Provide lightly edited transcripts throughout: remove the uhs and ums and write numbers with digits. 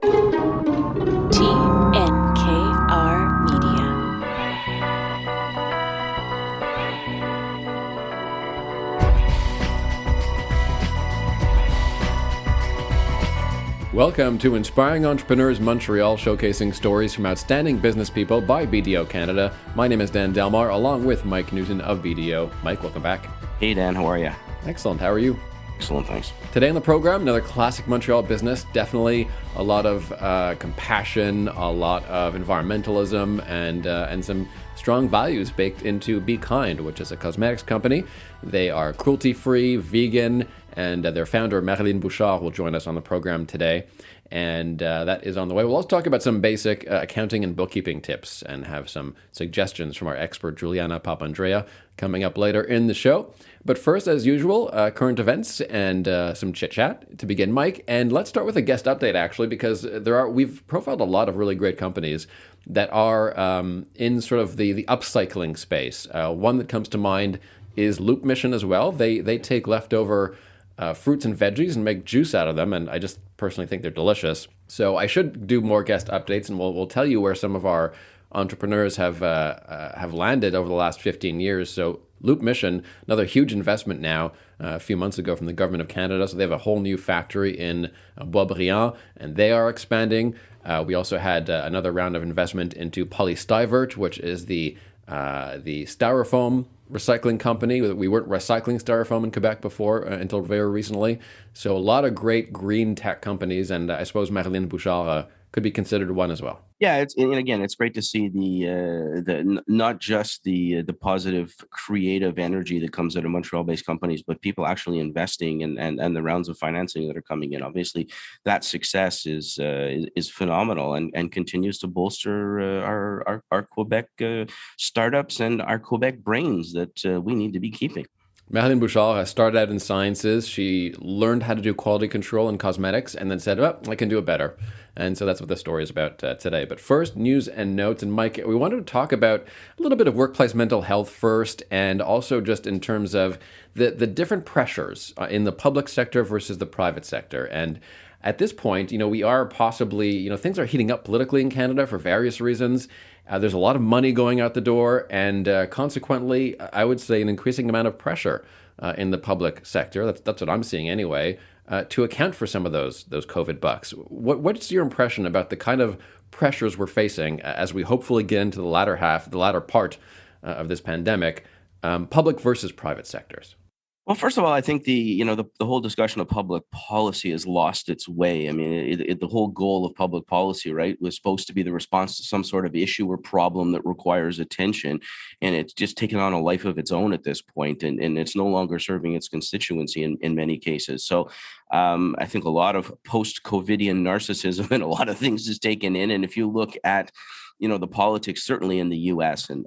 TNKR Media. Welcome to Inspiring Entrepreneurs Montreal, showcasing stories from outstanding business people by BDO Canada. My name is Dan Delmar, along with Mike Newton of BDO. Mike, welcome back. Hey Dan, how are you? Excellent. How are you? Excellent, thanks. Today on the program, another classic Montreal business. Definitely a lot of compassion, a lot of environmentalism, and some strong values baked into Bkind, which is a cosmetics company. They are cruelty-free, vegan, and their founder, Marilyne Bouchard, will join us on the program today. And that is on the way. We'll also talk about some basic accounting and bookkeeping tips and have some suggestions from our expert, Giuliana Papandrea, coming up later in the show. But first, as usual, current events and some chit-chat to begin, Mike. And let's start with a guest update, actually, because we've profiled a lot of really great companies that are in sort of the upcycling space. One that comes to mind is Loop Mission as well. They take leftover fruits and veggies and make juice out of them, and I just personally think they're delicious. So I should do more guest updates, and we'll tell you where some of our entrepreneurs have landed over the last 15 years. So Loop Mission, another huge investment now, a few months ago from the government of Canada. So they have a whole new factory in Boisbriand, and they are expanding. We also had another round of investment into Polystyrvert, which is the styrofoam recycling company. We weren't recycling styrofoam in Quebec before until very recently. So a lot of great green tech companies, and I suppose Marilyne Bouchard could be considered one as well. Yeah, it's great to see the not just the positive creative energy that comes out of Montreal-based companies, but people actually investing and the rounds of financing that are coming in. Obviously, that success is phenomenal and continues to bolster our Quebec startups and our Quebec brains that we need to be keeping. Marilyne Bouchard started out in sciences. She learned how to do quality control in cosmetics and then said, I can do it better. And so that's what the story is about today. But first, news and notes. And Mike, we wanted to talk about a little bit of workplace mental health first, and also just in terms of the different pressures in the public sector versus the private sector. And at this point, we are possibly, things are heating up politically in Canada for various reasons. There's a lot of money going out the door, and consequently, I would say an increasing amount of pressure in the public sector. That's what I'm seeing anyway, to account for some of those COVID bucks. What's your impression about the kind of pressures we're facing as we hopefully get into the latter part of this pandemic, public versus private sectors? Well, first of all, I think the whole discussion of public policy has lost its way. I mean, the whole goal of public policy, right, was supposed to be the response to some sort of issue or problem that requires attention, and it's just taken on a life of its own at this point, and it's no longer serving its constituency in many cases. So I think a lot of post-COVIDian narcissism and a lot of things is taken in, and if you look at the politics, certainly in the U.S. and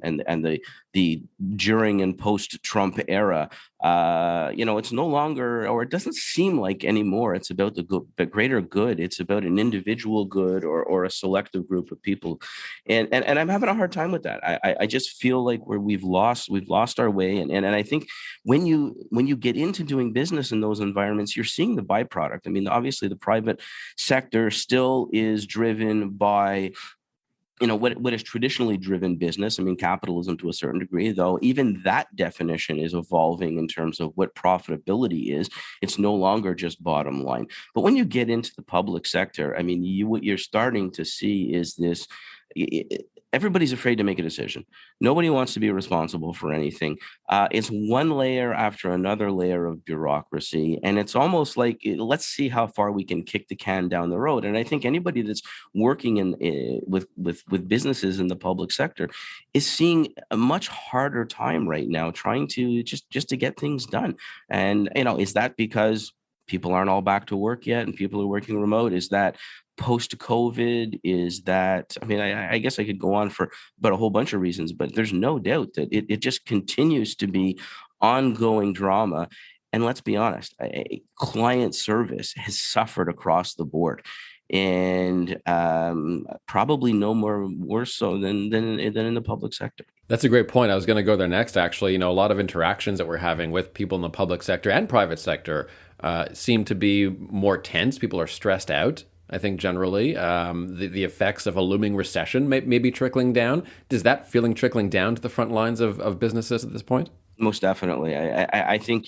the during and post-Trump era, it's no longer, or it doesn't seem like anymore, it's about the greater good. It's about an individual good or a selective group of people, and I'm having a hard time with that. I just feel like we've lost our way, and I think when you get into doing business in those environments, you're seeing the byproduct. I mean, obviously, the private sector still is driven by what is traditionally driven business. I mean, capitalism to a certain degree, though even that definition is evolving in terms of what profitability is. It's no longer just bottom line. But when you get into the public sector, I mean, what you're starting to see is this. Everybody's afraid to make a decision. Nobody wants to be responsible for anything. It's one layer after another layer of bureaucracy. And it's almost like, let's see how far we can kick the can down the road. And I think anybody that's working with businesses in the public sector is seeing a much harder time right now trying to just to get things done. And, is that because people aren't all back to work yet and people are working remote? Is that post-COVID? Is that, I guess I could go on for about a whole bunch of reasons, but there's no doubt that it just continues to be ongoing drama. And let's be honest, client service has suffered across the board. And probably no more worse so than in the public sector. That's a great point. I was going to go there next, actually. A lot of interactions that we're having with people in the public sector and private sector seem to be more tense. People are stressed out. I think generally the effects of a looming recession may be trickling down. Does that feeling trickling down to the front lines of businesses at this point? Most definitely. I think,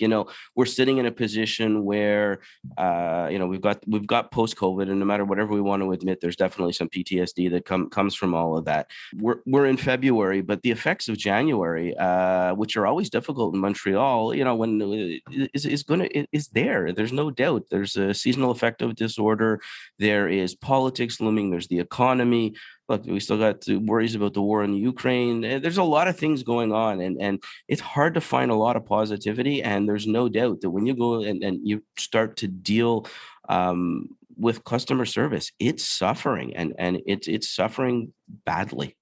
we're sitting in a position where, we've got post-COVID, and no matter whatever we want to admit, there's definitely some PTSD that comes from all of that. We're in February, but the effects of January, which are always difficult in Montreal, when is there. There's no doubt. There's a seasonal affective disorder. There is politics looming. There's the economy. Look, we still got worries about the war in Ukraine. There's a lot of things going on, and it's hard to find a lot of positivity. And there's no doubt that when you go and you start to deal with customer service, it's suffering, and it's suffering badly.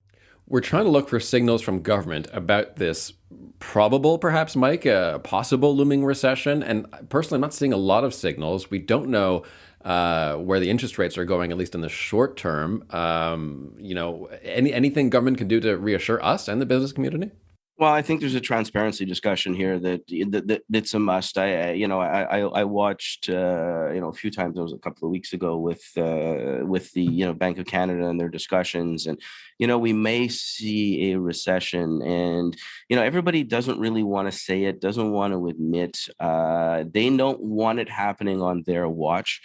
We're trying to look for signals from government about this probable, perhaps, Mike, a possible looming recession. And personally, I'm not seeing a lot of signals. We don't know where the interest rates are going, at least in the short term. Anything government can do to reassure us and the business community? Well, I think there's a transparency discussion here that's a must. I watched a few times. It was a couple of weeks ago with the Bank of Canada and their discussions, and we may see a recession, and everybody doesn't really want to say it, doesn't want to admit. They don't want it happening on their watch.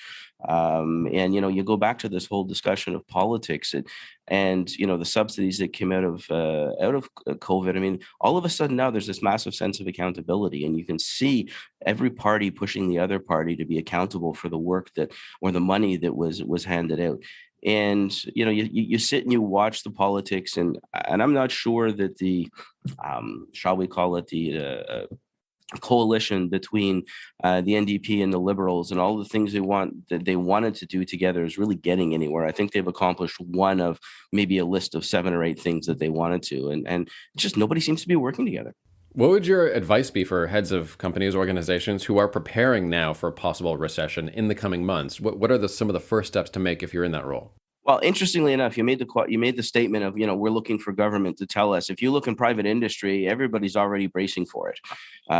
And you go back to this whole discussion of politics and the subsidies that came out of COVID. I mean, all of a sudden now there's this massive sense of accountability, and you can see every party pushing the other party to be accountable for the work that or the money that was handed out. And you sit and you watch the politics, and I'm not sure that the shall we call it the coalition between the NDP and the Liberals and all the things they wanted to do together is really getting anywhere. I think they've accomplished one of maybe a list of 7 or 8 things that they wanted to, and just nobody seems to be working together. What would your advice be for heads of companies, organizations who are preparing now for a possible recession in the coming months? What are some of the first steps to make if you're in that role? Well, interestingly enough, you made the statement of, we're looking for government to tell us. If you look in private industry, everybody's already bracing for it.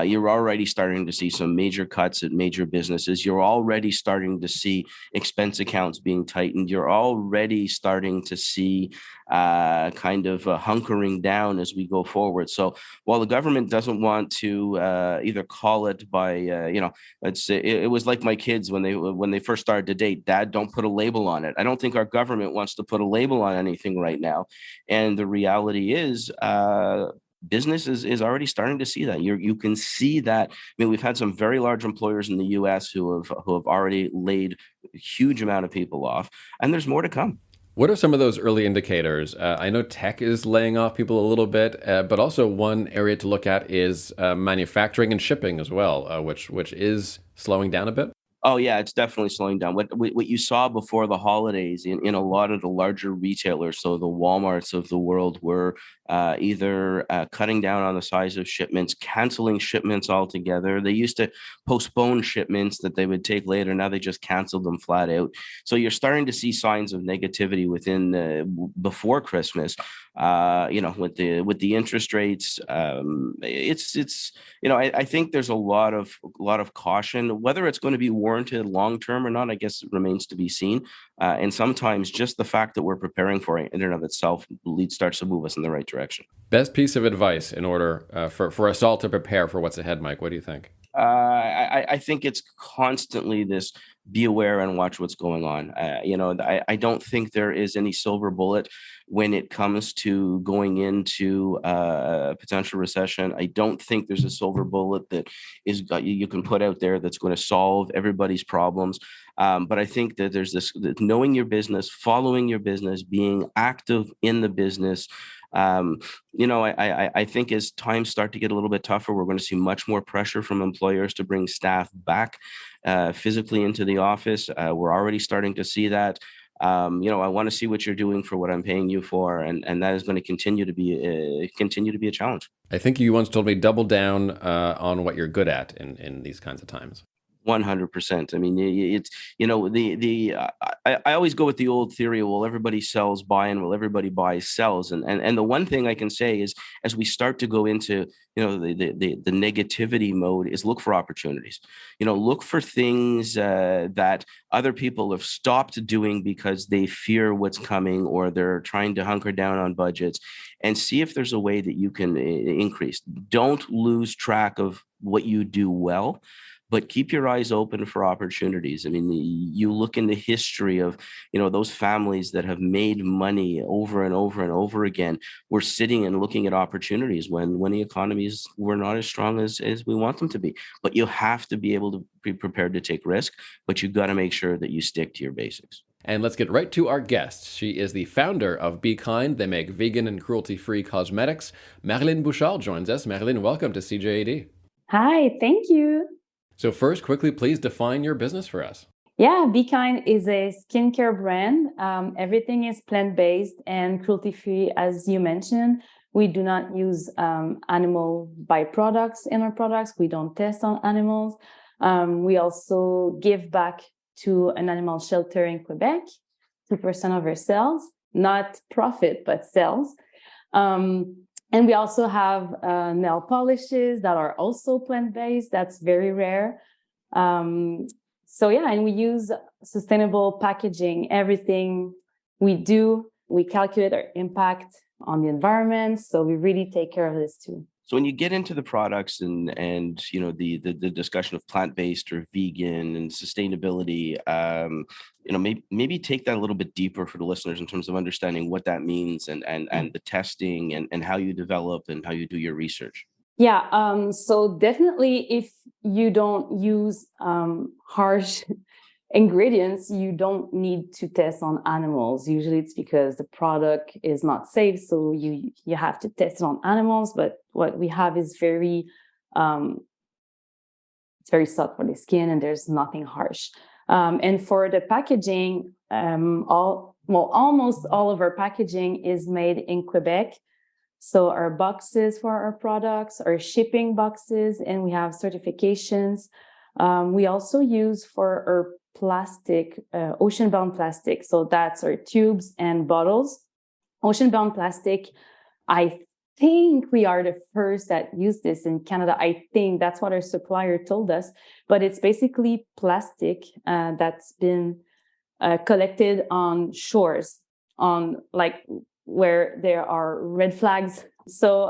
You're already starting to see some major cuts at major businesses. You're already starting to see expense accounts being tightened. You're already starting to see kind of hunkering down as we go forward. So while the government doesn't want to either call it by, it was like my kids when they first started to date. Dad, don't put a label on it. I don't think our government wants to put a label on anything right now. And the reality is, business is already starting to see that. You can see that. I mean, we've had some very large employers in the U.S. who have already laid a huge amount of people off, and there's more to come. What are some of those early indicators? I know tech is laying off people a little bit, but also one area to look at is manufacturing and shipping as well, which is slowing down a bit. Oh yeah, it's definitely slowing down. What you saw before the holidays in a lot of the larger retailers, so the Walmarts of the world, were either cutting down on the size of shipments, canceling shipments altogether. They used to postpone shipments that they would take later. Now they just canceled them flat out. So you're starting to see signs of negativity before Christmas. With the interest rates, I think there's a lot of caution. Whether it's going to be warranted long term or not, I guess it remains to be seen. And sometimes just the fact that we're preparing for it in and of itself starts to move us in the right direction. Best piece of advice in order for us all to prepare for what's ahead, Mike. What do you think? I think it's constantly this: be aware and watch what's going on. I don't think there is any silver bullet when it comes to going into a potential recession. I don't think there's a silver bullet that you can put out there that's going to solve everybody's problems. But I think that there's this knowing your business, following your business, being active in the business. I think as times start to get a little bit tougher, we're going to see much more pressure from employers to bring staff back physically into the office. We're already starting to see that. I want to see what you're doing for what I'm paying you for, and that is going to continue to be a challenge. I think you once told me double down on what you're good at in these kinds of times. 100%. I mean, it's, I always go with the old theory. Well, everybody sells buying. Well, everybody buys sells. And the one thing I can say is, as we start to go into, the negativity mode, is look for opportunities. Look for things that other people have stopped doing because they fear what's coming, or they're trying to hunker down on budgets, and see if there's a way that you can increase. Don't lose track of what you do well, but keep your eyes open for opportunities. I mean, you look in the history of, those families that have made money over and over and over again. We're sitting and looking at opportunities when the economies were not as strong as we want them to be. But you have to be able to be prepared to take risk, but you've got to make sure that you stick to your basics. And let's get right to our guest. She is the founder of Bkind. They make vegan and cruelty-free cosmetics. Marilyne Bouchard joins us. Marilyne, welcome to CJAD. Hi, thank you. So first, quickly, please define your business for us. Yeah, Bkind is a skincare brand. Everything is plant-based and cruelty-free, as you mentioned. We do not use animal byproducts in our products. We don't test on animals. We also give back to an animal shelter in Quebec, 2% of our sales, not profit, but sales. And we also have nail polishes that are also plant-based. That's very rare. And we use sustainable packaging. Everything we do, we calculate our impact on the environment. So we really take care of this too. So when you get into the products and the discussion of plant-based or vegan and sustainability, maybe take that a little bit deeper for the listeners in terms of understanding what that means and the testing and how you develop and how you do your research. Yeah. So definitely, if you don't use harsh ingredients, you don't need to test on animals. Usually it's because the product is not safe, so you have to test it on animals. But what we have is it's very soft for the skin, and there's nothing harsh. And for the packaging, almost all of our packaging is made in Quebec. So our boxes for our products are shipping boxes, and we have certifications. We also use for our plastic, ocean-bound plastic. So that's our tubes and bottles. Ocean-bound plastic, I think we are the first that use this in Canada. I think that's what our supplier told us. But it's basically plastic that's been collected on shores, on like where there are red flags. So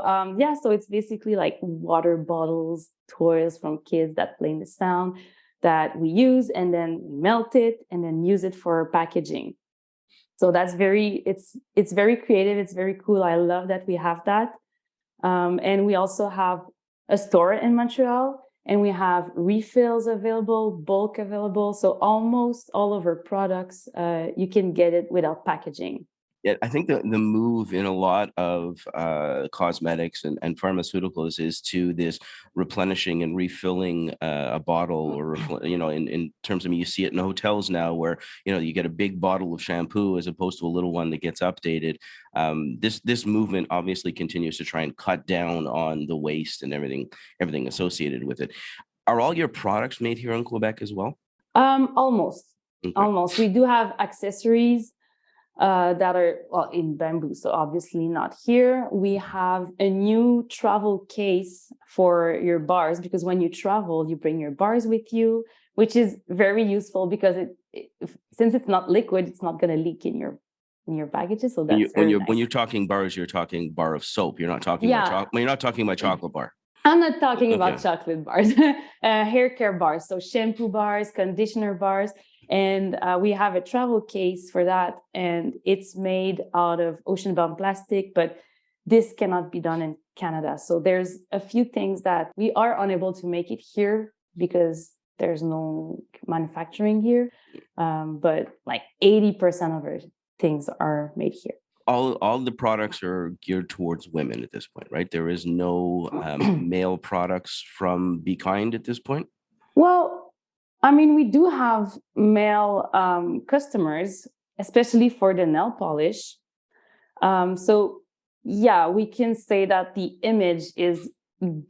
so it's basically like water bottles, toys from kids that play in the sound that we use, and then melt it and then use it for packaging. So that's it's very creative. It's very cool. I love that we have that. And we also have a store in Montreal, and we have refills available, bulk available. So almost all of our products, you can get it without packaging. Yeah, I think the move in a lot of cosmetics and pharmaceuticals is to this replenishing and refilling a bottle, or in terms of, you see it in hotels now, where you get a big bottle of shampoo as opposed to a little one that gets updated. This movement obviously continues to try and cut down on the waste and everything associated with it. Are all your products made here in Quebec as well? Almost. Okay. Almost. We do have accessories that are in bamboo, so obviously not here. We have a new travel case for your bars, because when you travel, you bring your bars with you, which is very useful because since it's not liquid, it's not going to leak in your baggages. So that's when nice. you're talking bars, you're talking bar of soap. You're not talking about you're not talking about chocolate bar. I'm not talking about chocolate bars, hair care bars, so shampoo bars, conditioner bars. And we have a travel case for that, and it's made out of ocean-bound plastic, but this cannot be done in Canada. So there's a few things that we are unable to make it here because there's no manufacturing here. But like 80% of our things are made here. All the products are geared towards women at this point, right? There is no male products from Bkind at this point? Well, I mean, we do have male customers, especially for the nail polish. So, yeah, we can say that the image is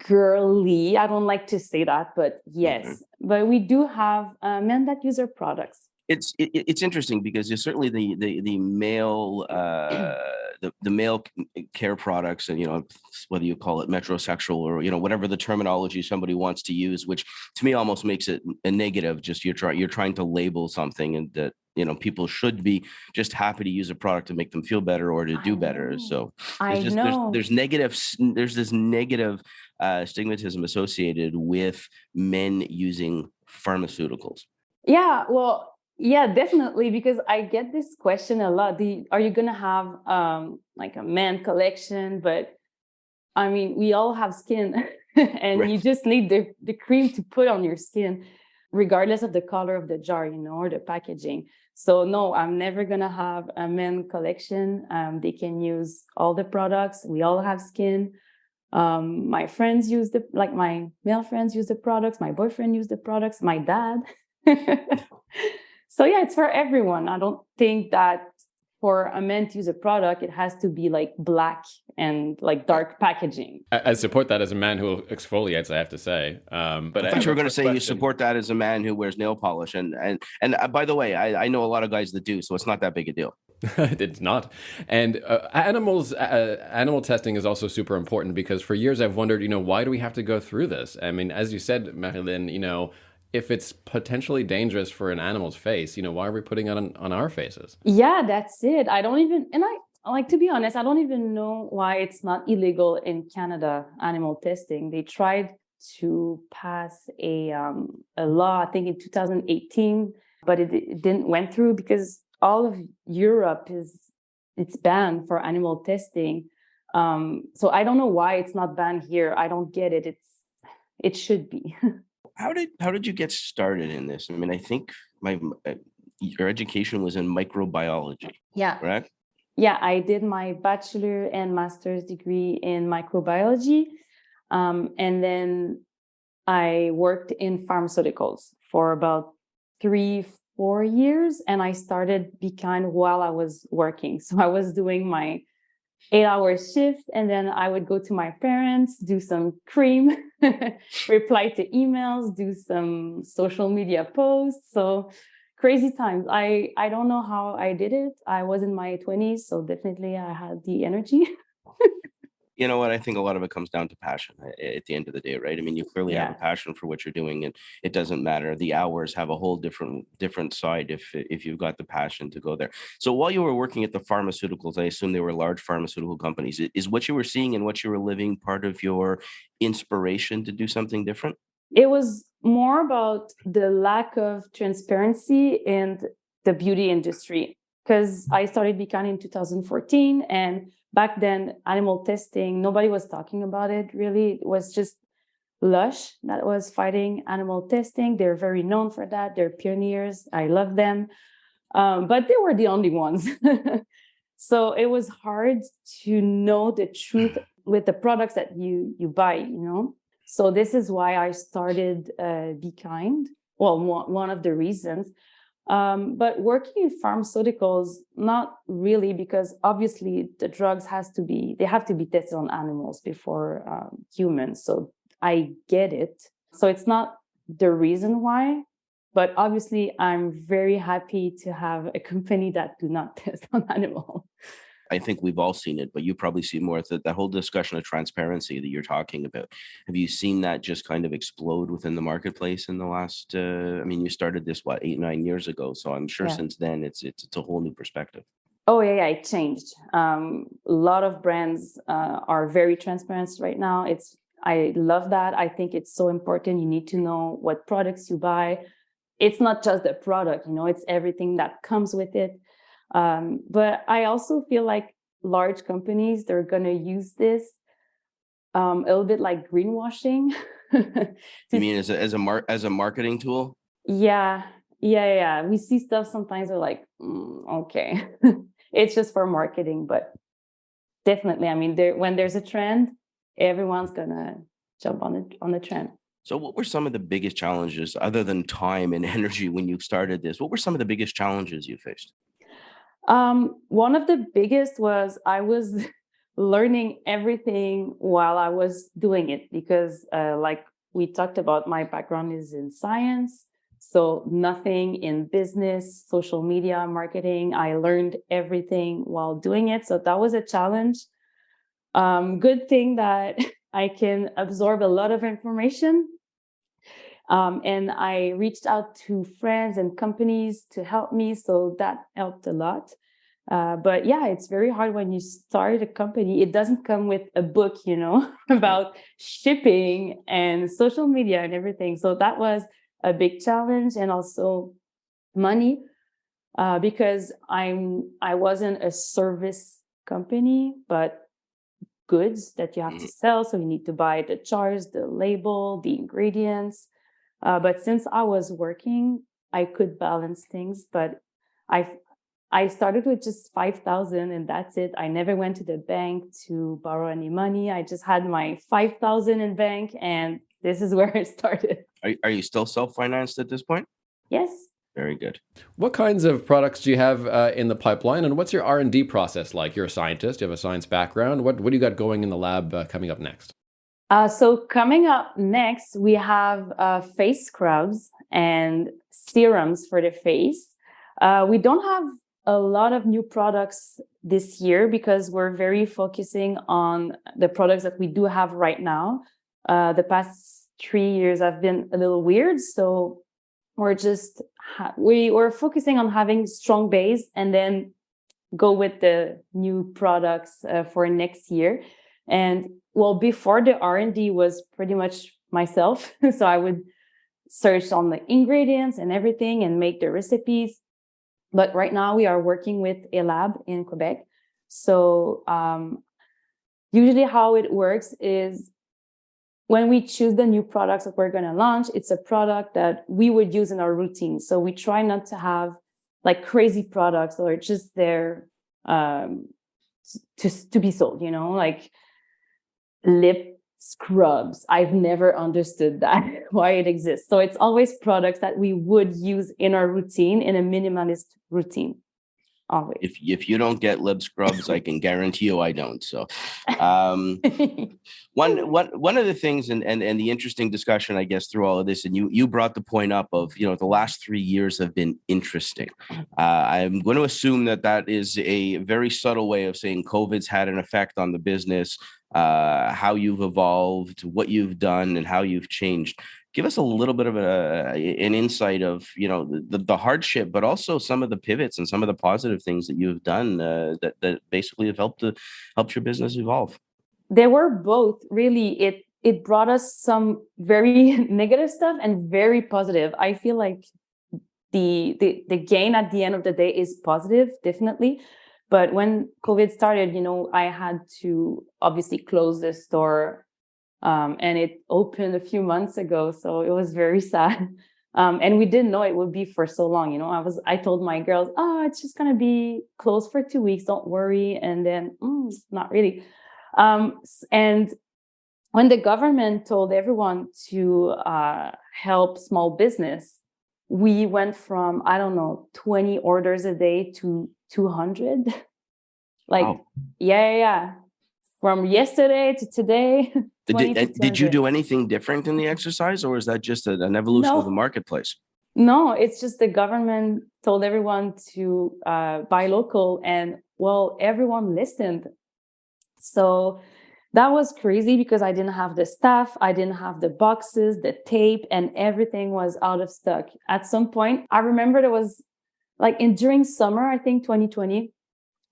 girly. I don't like to say that, but yes, Right. we do have men that use our products. It's interesting because there's certainly the male the male care products, and whether you call it metrosexual or whatever the terminology somebody wants to use, which to me almost makes it a negative. Just you're trying to label something, and that people should be just happy to use a product to make them feel better or to do better. So I know. there's this negative stigmatism associated with men using pharmaceuticals. Yeah, well, yeah, definitely, because I get this question a lot. Are you gonna have like a man collection? But I mean, we all have skin, and Right. you just need the cream to put on your skin, regardless of the color of the jar, or the packaging. So no, I'm never gonna have a men collection. They can use all the products. We all have skin. My friends use my male friends use the products. My boyfriend use the products. My dad. So yeah, it's for everyone. I don't think that for a man to use a product, it has to be like black and like dark packaging. I support that as a man who exfoliates, I have to say. But I thought you were going to say you support that as a man who wears nail polish. And by the way, I know a lot of guys that do, so it's not that big a deal. It's not. And animal testing is also super important because for years I've wondered, why do we have to go through this? I mean, as you said, Marilyne, if it's potentially dangerous for an animal's face, why are we putting it on our faces? Yeah, that's it. I don't even, and I like, to be honest, I don't even know why it's not illegal in Canada, animal testing. They tried to pass a law, I think in 2018, but it didn't went through because all of Europe it's banned for animal testing. So I don't know why it's not banned here. I don't get it. It should be. How did you get started in this? I mean, I think your education was in microbiology. Yeah. Correct? Yeah, I did my bachelor and master's degree in microbiology. And then I worked in pharmaceuticals for about 3-4 years. And I started Bkind while I was working. So I was doing my 8-hour shift, and then I would go to my parents, do some cream, reply to emails, do some social media posts. So crazy times. I don't know how I did it. I was in my 20s, so definitely I had the energy. You know what? I think a lot of it comes down to passion at the end of the day, right? I mean, you clearly have a passion for what you're doing, and it doesn't matter. The hours have a whole different side if you've got the passion to go there. So while you were working at the pharmaceuticals, I assume they were large pharmaceutical companies. Is what you were seeing and what you were living part of your inspiration to do something different? It was more about the lack of transparency in the beauty industry, because I started Bkind in 2014, and back then, animal testing, nobody was talking about it, really. It was just Lush that was fighting animal testing. They're very known for that. They're pioneers. I love them. But they were the only ones. So it was hard to know the truth with the products that you buy, So this is why I started Bkind. Well, one of the reasons. But working in pharmaceuticals, not really, because obviously the drugs have to be tested on animals before humans. So I get it. So it's not the reason why, but obviously I'm very happy to have a company that do not test on animals. I think we've all seen it, but you probably see more of that whole discussion of transparency that you're talking about. Have you seen that just kind of explode within the marketplace in the last, I mean, you started this, 8-9 years ago. So I'm sure since then it's a whole new perspective. Oh, yeah, it changed. A lot of brands are very transparent right now. I love that. I think it's so important. You need to know what products you buy. It's not just the product, it's everything that comes with it. But I also feel like large companies, they're going to use this a little bit like greenwashing. You mean as a marketing tool? Yeah. We see stuff sometimes we're like, okay, it's just for marketing. But definitely, I mean, when there's a trend, everyone's going to jump on the trend. So what were some of the biggest challenges, other than time and energy, when you started this? What were some of the biggest challenges you faced? One of the biggest was I was learning everything while I was doing it, because like we talked about, my background is in science. So nothing in business, social media, marketing. I learned everything while doing it. So that was a challenge. Good thing that I can absorb a lot of information. And I reached out to friends and companies to help me. So that helped a lot. But yeah, it's very hard when you start a company. It doesn't come with a book, about shipping and social media and everything. So that was a big challenge, and also money, because I wasn't a service company, but goods that you have to sell. So you need to buy the jars, the label, the ingredients. But since I was working, I could balance things. But I started with just 5,000 and that's it. I never went to the bank to borrow any money. I just had my 5,000 in bank, and this is where it started. Are you still self-financed at this point? Yes. Very good. What kinds of products do you have in the pipeline, and what's your R&D process like? You're a scientist, you have a science background. What do you got going in the lab coming up next? So coming up next, we have face scrubs and serums for the face. We don't have a lot of new products this year because we're very focusing on the products that we do have right now. The past 3 years have been a little weird, so we're focusing on having strong base and then go with the new products for next year. And well, before, the R&D was pretty much myself. So I would search on the ingredients and everything and make the recipes. But right now we are working with a lab in Quebec. So usually how it works is when we choose the new products that we're going to launch, it's a product that we would use in our routine. So we try not to have like crazy products that are just there to be sold, like lip scrubs. I've never understood that, why it exists. So it's always products that we would use in our routine, in a minimalist routine. Always. If you don't get lip scrubs, I can guarantee you I don't. So one of the things and the interesting discussion, I guess, through all of this, and you brought the point up of, the last 3 years have been interesting. I'm going to assume that is a very subtle way of saying COVID's had an effect on the business, how you've evolved, what you've done, and how you've changed. Give us a little bit of an insight of, the hardship, but also some of the pivots and some of the positive things that you've done that basically have helped your business evolve. They were both, really. It brought us some very negative stuff and very positive. I feel like the gain at the end of the day is positive, definitely. But when COVID started, I had to obviously close the store. And it opened a few months ago, so it was very sad. And we didn't know it would be for so long. I told my girls, it's just gonna be closed for 2 weeks, don't worry. And then not really. And when the government told everyone to help small business, we went from 20 orders a day to 200. Wow. Yeah. From yesterday to today. Did you do anything different in the exercise, or is that just an evolution of the marketplace? No, it's just the government told everyone to buy local, and everyone listened. So that was crazy because I didn't have the staff, I didn't have the boxes, the tape, and everything was out of stock. At some point, I remember there was during summer, I think 2020,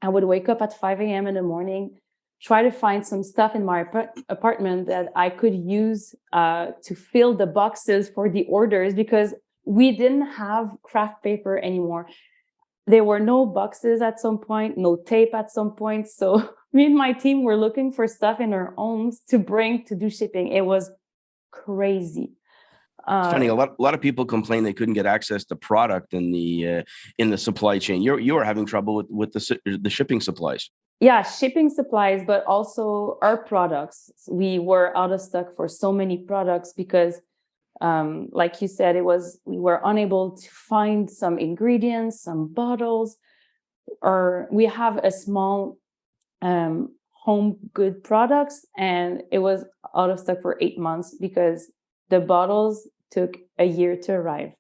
I would wake up at 5 a.m. in the morning, try to find some stuff in my apartment that I could use to fill the boxes for the orders, because we didn't have craft paper anymore. There were no boxes at some point, no tape at some point. So me and my team were looking for stuff in our homes to bring to do shipping. It was crazy. It's funny. A lot of people complain they couldn't get access to product in the supply chain. You were having trouble with the shipping supplies. Yeah, shipping supplies, but also our products. We were out of stock for so many products because, like you said, we were unable to find some ingredients, some bottles, or we have a small home good products, and it was out of stock for 8 months because the bottles took a year to arrive.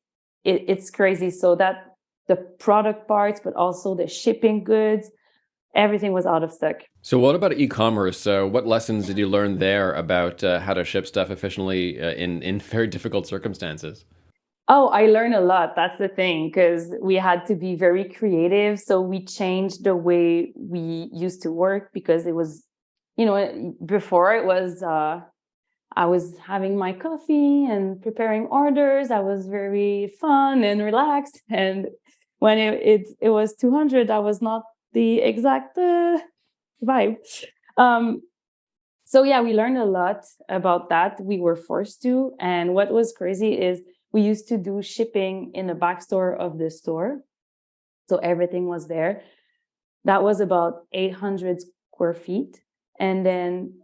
It's crazy. So that the product parts, but also the shipping goods, everything was out of stock. So what about e-commerce? What lessons did you learn there about how to ship stuff efficiently in very difficult circumstances? Oh, I learned a lot. That's the thing, because we had to be very creative. So we changed the way we used to work, because it was, before it was, I was having my coffee and preparing orders. I was very fun and relaxed. And when it was 200, that was not the exact vibe. So yeah, we learned a lot about that. We were forced to. And what was crazy is we used to do shipping in the back store of the store. So everything was there. That was about 800 square feet. And then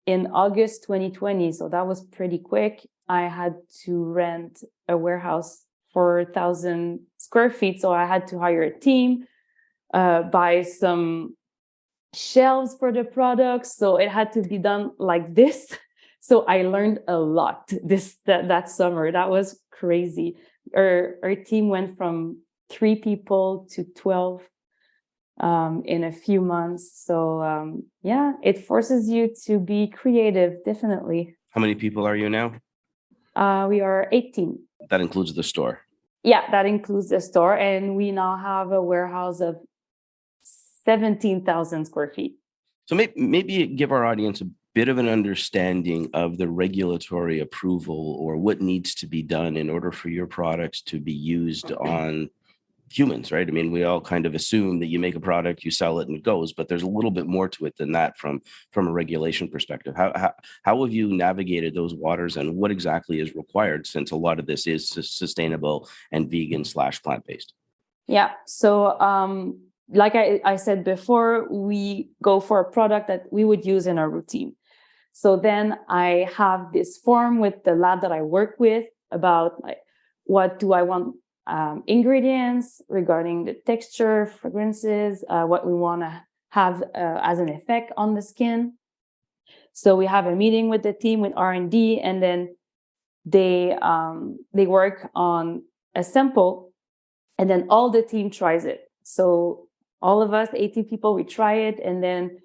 in August 2020, so that was pretty quick, I had to rent a warehouse for 1,000 square feet. So I had to hire a team, buy some shelves for the products. So it had to be done like this. So I learned a lot that summer. That was crazy. Our team went from 3 people to 12 in a few months. So yeah, it forces you to be creative, definitely. How many people are you now? We are 18. That includes the store. Yeah, that includes the store. And we now have a warehouse of 17,000 square feet. So maybe give our audience a bit of an understanding of the regulatory approval or what needs to be done in order for your products to be used on humans, right? I mean, we all kind of assume that you make a product, you sell it, and it goes, but there's a little bit more to it than that from a regulation perspective. How have you navigated those waters, and what exactly is required, since a lot of this is sustainable and vegan/plant-based? Yeah. So like I said before, we go for a product that we would use in our routine. So then I have this form with the lab that I work with about like, what do I want ingredients regarding the texture, fragrances, what we want to have as an effect on the skin. So we have a meeting with the team, with R&D, and then they work on a sample, and then all the team tries it. So all of us, 18 people, we try it, and then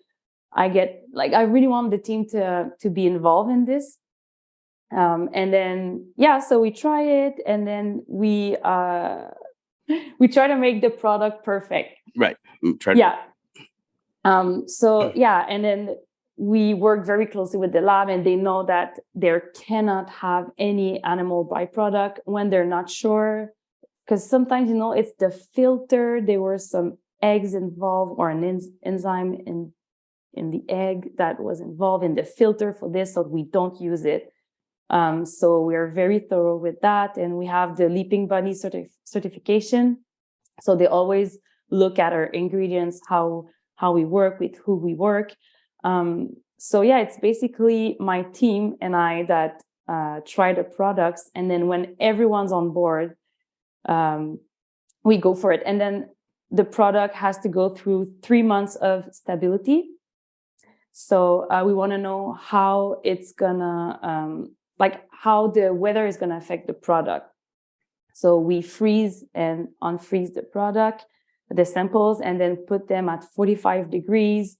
I really want the team to be involved in this. And then, yeah, so we try it, and then we try to make the product perfect. Right. Yeah. So yeah, and then we work very closely with the lab, and they know that there cannot have any animal byproduct when they're not sure, because sometimes, it's the filter. There were some eggs involved, or an enzyme in the egg that was involved in the filter for this, so we don't use it. So we are very thorough with that, and we have the Leaping Bunny certification. So they always look at our ingredients, how we work, with who we work. So yeah, it's basically my team and I that try the products, and then when everyone's on board, we go for it. And then the product has to go through 3 months of stability. So we want to know how it's gonna how the weather is going to affect the product. So we freeze and unfreeze the product, the samples, and then put them at 45 degrees,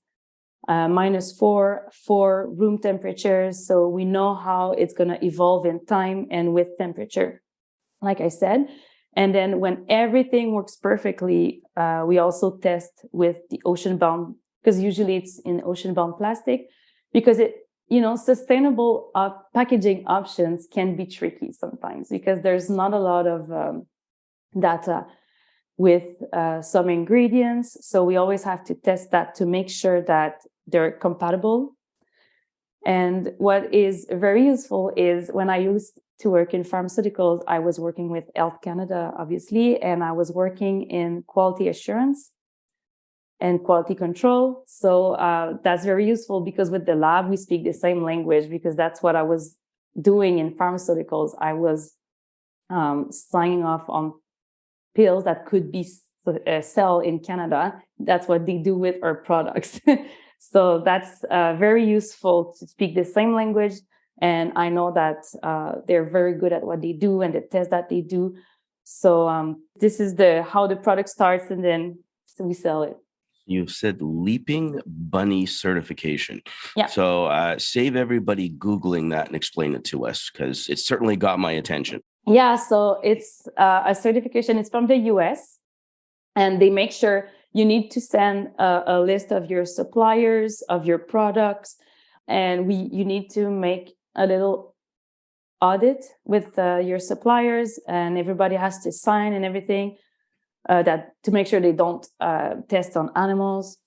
-4 for room temperatures. So we know how it's going to evolve in time and with temperature, like I said. And then when everything works perfectly, we also test with the ocean-bound, because usually it's in ocean-bound plastic, because sustainable packaging options can be tricky sometimes, because there's not a lot of data with some ingredients. So we always have to test that to make sure that they're compatible. And what is very useful is, when I used to work in pharmaceuticals, I was working with Health Canada, obviously, and I was working in quality assurance and quality control. So that's very useful, because with the lab, we speak the same language, because that's what I was doing in pharmaceuticals. I was signing off on pills that could be sold in Canada. That's what they do with our products. So that's very useful to speak the same language, And I know that they're very good at what they do and the tests that they do. So this is how the product starts, and then we sell it. You've said Leaping Bunny certification. Yeah. So save everybody Googling that and explain it to us, because it certainly got my attention. Yeah, so it's a certification. It's from the US, and they make sure you need to send a list of your suppliers, of your products, and you need to make a little audit with your suppliers, and everybody has to sign and everything. That to make sure they don't test on animals,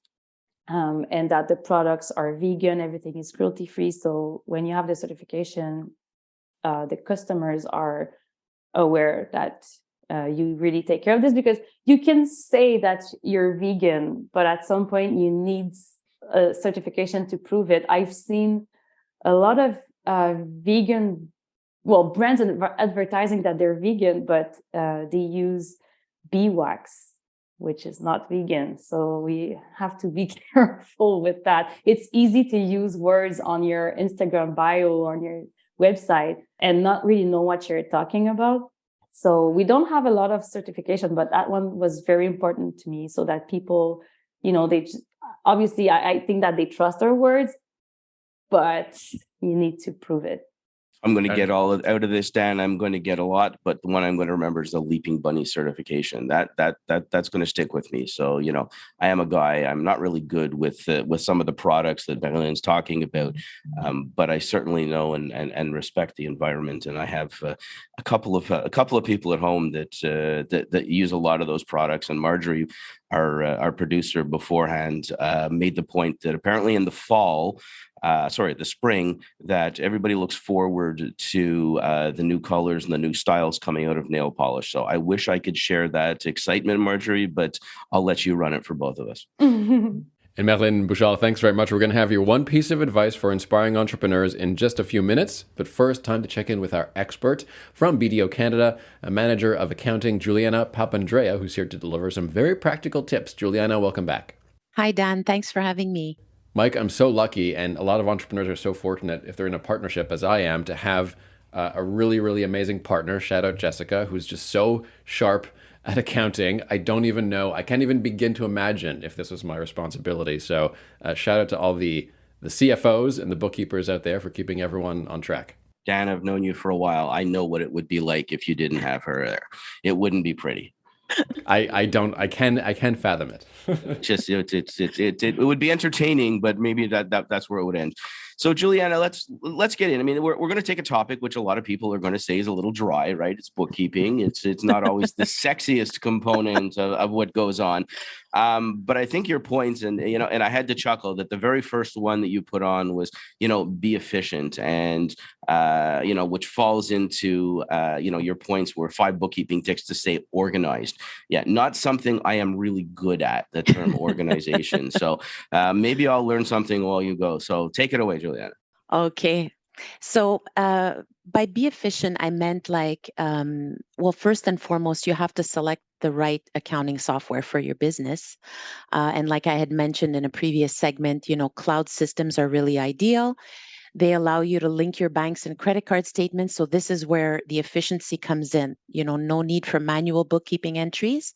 and that the products are vegan, everything is cruelty-free. So when you have the certification, the customers are aware that you really take care of this, because you can say that you're vegan, but at some point you need a certification to prove it. I've seen a lot of vegan, brands and advertising that they're vegan, but they use beeswax, which is not vegan. So we have to be careful with that. It's easy to use words on your Instagram bio, on your website, and not really know what you're talking about. So we don't have a lot of certification, but that one was very important to me, so that people, they obviously, I think that they trust our words, but you need to prove it. I'm going to get all out of this, Dan. I'm going to get a lot, but the one I'm going to remember is the Leaping Bunny certification. That's going to stick with me. So, I am a guy. I'm not really good with some of the products that Marilyne's talking about, but I certainly know and respect the environment. And I have a couple of people at home that use a lot of those products. And Marjorie, our producer beforehand, made the point that apparently in the the spring, that everybody looks forward to the new colors and the new styles coming out of nail polish. So I wish I could share that excitement, Marjorie, but I'll let you run it for both of us. And Marilyne Bouchard, thanks very much. We're going to have your one piece of advice for inspiring entrepreneurs in just a few minutes. But first, time to check in with our expert from BDO Canada, a manager of accounting, Giuliana Papandrea, who's here to deliver some very practical tips. Giuliana, welcome back. Hi, Dan. Thanks for having me. Mike, I'm so lucky, and a lot of entrepreneurs are so fortunate, if they're in a partnership as I am, to have a really, really amazing partner. Shout out Jessica, who's just so sharp at accounting. I can't even begin to imagine if this was my responsibility. So shout out to all the CFOs and the bookkeepers out there for keeping everyone on track. Dan, I've known you for a while. I know what it would be like if you didn't have her there. It wouldn't be pretty. I can fathom it. It would be entertaining, but maybe that's where it would end. So, Giuliana, let's get in. I mean, we're going to take a topic which a lot of people are going to say is a little dry, right? It's bookkeeping. It's not always the sexiest component of what goes on. But I think your points, and I had to chuckle that the very first one that you put on was, be efficient, and which falls into your points were 5 bookkeeping tips to stay organized. Yeah, not something I am really good at, the term organization. So maybe I'll learn something while you go. So take it away, Giuliana. Okay. So by be efficient, I meant first and foremost, you have to select the right accounting software for your business. And like I had mentioned in a previous segment, cloud systems are really ideal. They allow you to link your banks and credit card statements. So this is where the efficiency comes in. No need for manual bookkeeping entries.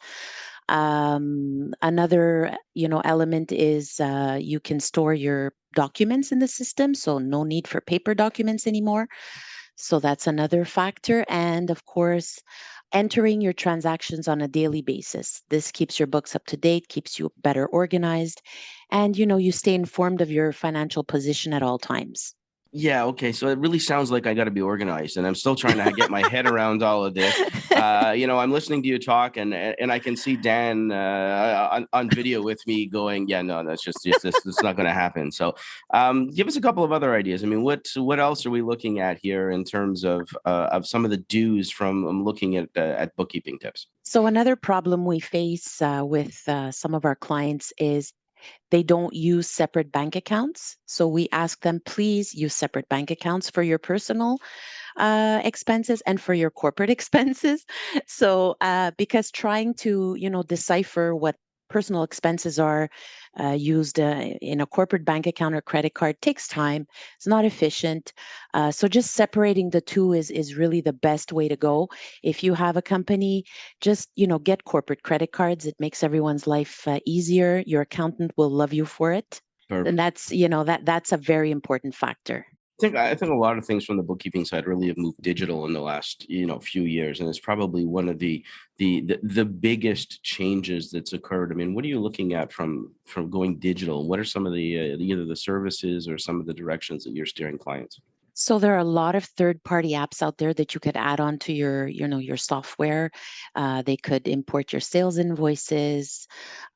Another, element is you can store your documents in the system. So no need for paper documents anymore. So that's another factor. And of course, entering your transactions on a daily basis. This keeps your books up to date, keeps you better organized, and you stay informed of your financial position at all times. Yeah. Okay. So it really sounds like I got to be organized, and I'm still trying to get my head around all of this. I'm listening to you talk, and I can see Dan on video with me going, yeah, no, that's just this. It's not going to happen. So give us a couple of other ideas. I mean, what else are we looking at here in terms of some of the do's from looking at bookkeeping tips? So another problem we face with some of our clients is they don't use separate bank accounts. So we ask them, please use separate bank accounts for your personal expenses and for your corporate expenses. So because trying to, decipher what personal expenses are used in a corporate bank account or credit card takes time. It's not efficient. So just separating the two is really the best way to go. If you have a company, just get corporate credit cards. It makes everyone's life easier. Your accountant will love you for it, and that's that's a very important factor. I think a lot of things from the bookkeeping side really have moved digital in the last few years, and it's probably one of the biggest changes that's occurred. I mean, what are you looking at from going digital? What are some of the either the services or some of the directions that you're steering clients? So there are a lot of third-party apps out there that you could add on to your software. They could import your sales invoices.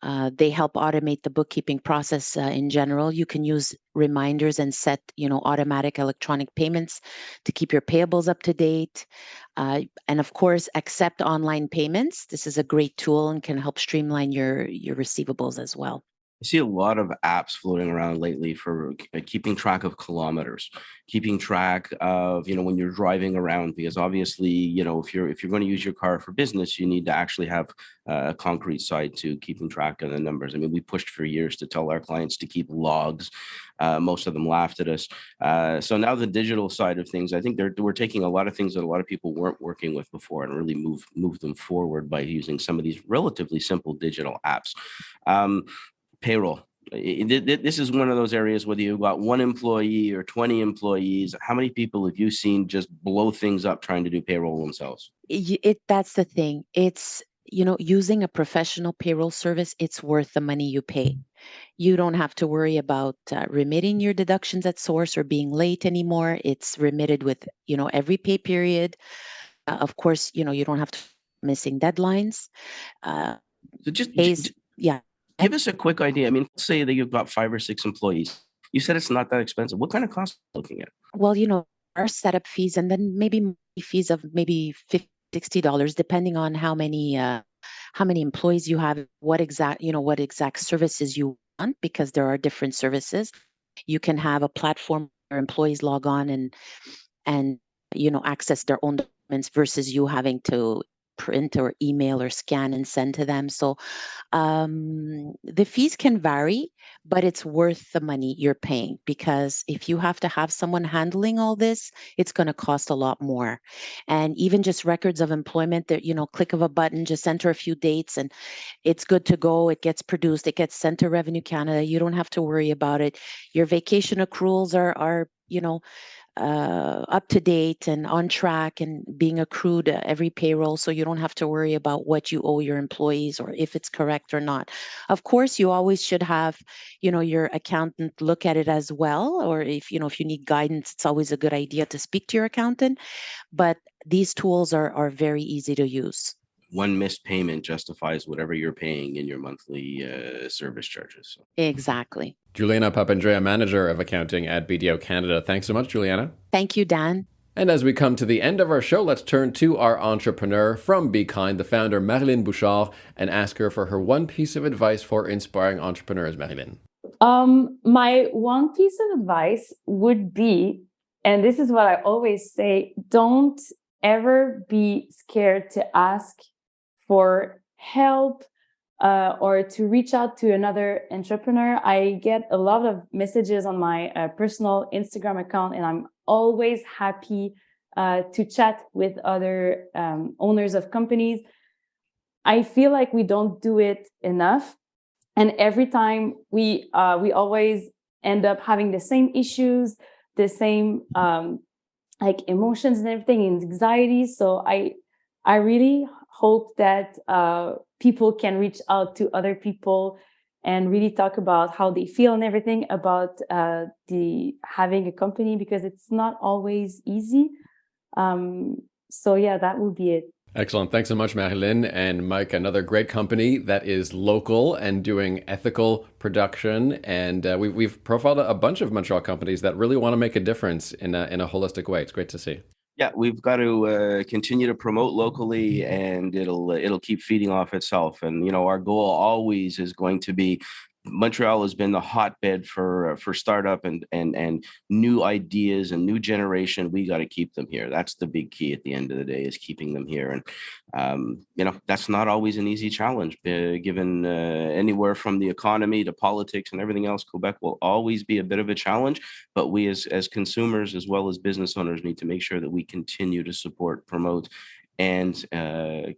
They help automate the bookkeeping process in general. You can use reminders and set, automatic electronic payments to keep your payables up to date. And of course, accept online payments. This is a great tool and can help streamline your receivables as well. I see a lot of apps floating around lately for keeping track of kilometers, keeping track of, when you're driving around, because obviously, if you're going to use your car for business, you need to actually have a concrete side to keeping track of the numbers. I mean, we pushed for years to tell our clients to keep logs. Most of them laughed at us. So now the digital side of things, I think we're taking a lot of things that a lot of people weren't working with before and really move them forward by using some of these relatively simple digital apps. Payroll. This is one of those areas, whether you've got one employee or 20 employees, how many people have you seen just blow things up trying to do payroll themselves? That's the thing. It's, using a professional payroll service, it's worth the money you pay. You don't have to worry about remitting your deductions at source or being late anymore. It's remitted with, every pay period. Of course, you don't have to missing deadlines. So just Yeah. give us a quick idea. I mean, let's say that you've got 5 or 6 employees. You said it's not that expensive. What kind of cost are you looking at? Well, our setup fees and then maybe fees of maybe $50, $60, depending on how many employees you have, what exact services you want, because there are different services. You can have a platform where employees log on and access their own documents versus you having to print or email or scan and send to them. So the fees can vary, but it's worth the money you're paying, because if you have to have someone handling all this, it's going to cost a lot more. And even just records of employment that, click of a button, just enter a few dates and it's good to go. It gets produced. It gets sent to Revenue Canada. You don't have to worry about it. Your vacation accruals are up to date and on track and being accrued every payroll, so you don't have to worry about what you owe your employees or if it's correct or not. Of course, you always should have, your accountant look at it as well, or if you need guidance, it's always a good idea to speak to your accountant. But these tools are very easy to use. One missed payment justifies whatever you're paying in your monthly service charges. Exactly. Giuliana Papandrea, Manager of Accounting at BDO Canada. Thanks so much, Giuliana. Thank you, Dan. And as we come to the end of our show, let's turn to our entrepreneur from Bkind, the founder, Marilyne Bouchard, and ask her for her one piece of advice for inspiring entrepreneurs. Marilyne. My one piece of advice would be, and this is what I always say, don't ever be scared to ask for help or to reach out to another entrepreneur. I get a lot of messages on my personal Instagram account, and I'm always happy to chat with other owners of companies. I feel like we don't do it enough. And every time we always end up having the same issues, the same like emotions and everything, and anxiety. So I really hope that people can reach out to other people and really talk about how they feel and everything about having a company, because it's not always easy. So yeah, that would be it. Excellent. Thanks so much, Marilyne. And Mike, another great company that is local and doing ethical production. And we've profiled a bunch of Montreal companies that really want to make a difference in a holistic way. It's great to see. Yeah, we've got to continue to promote locally, and it'll keep feeding off itself. And our goal always is going to be Montreal has been the hotbed for startup and new ideas and new generation. We got to keep them here. That's the big key at the end of the day, is keeping them here. And that's not always an easy challenge, given anywhere from the economy to politics and everything else. Quebec will always be a bit of a challenge, but we as consumers as well as business owners need to make sure that we continue to support, promote, and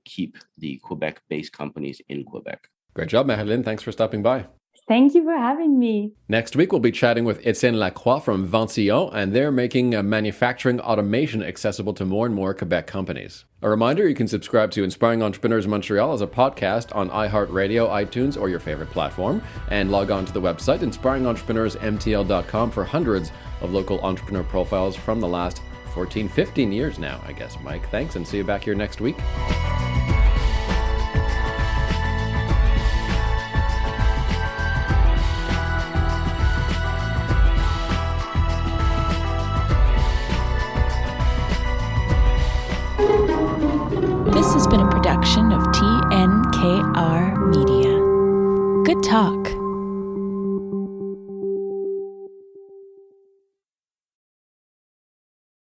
keep the Quebec-based companies in Quebec. Great job, Marilyne. Thanks for stopping by. Thank you for having me. Next week, we'll be chatting with Étienne Lacroix from Ventillon, and they're making manufacturing automation accessible to more and more Quebec companies. A reminder, you can subscribe to Inspiring Entrepreneurs Montreal as a podcast on iHeartRadio, iTunes, or your favorite platform, and log on to the website inspiringentrepreneursmtl.com for hundreds of local entrepreneur profiles from the last 14, 15 years now, I guess. Mike, thanks, and see you back here next week. This has been a production of TNKR Media. Good talk.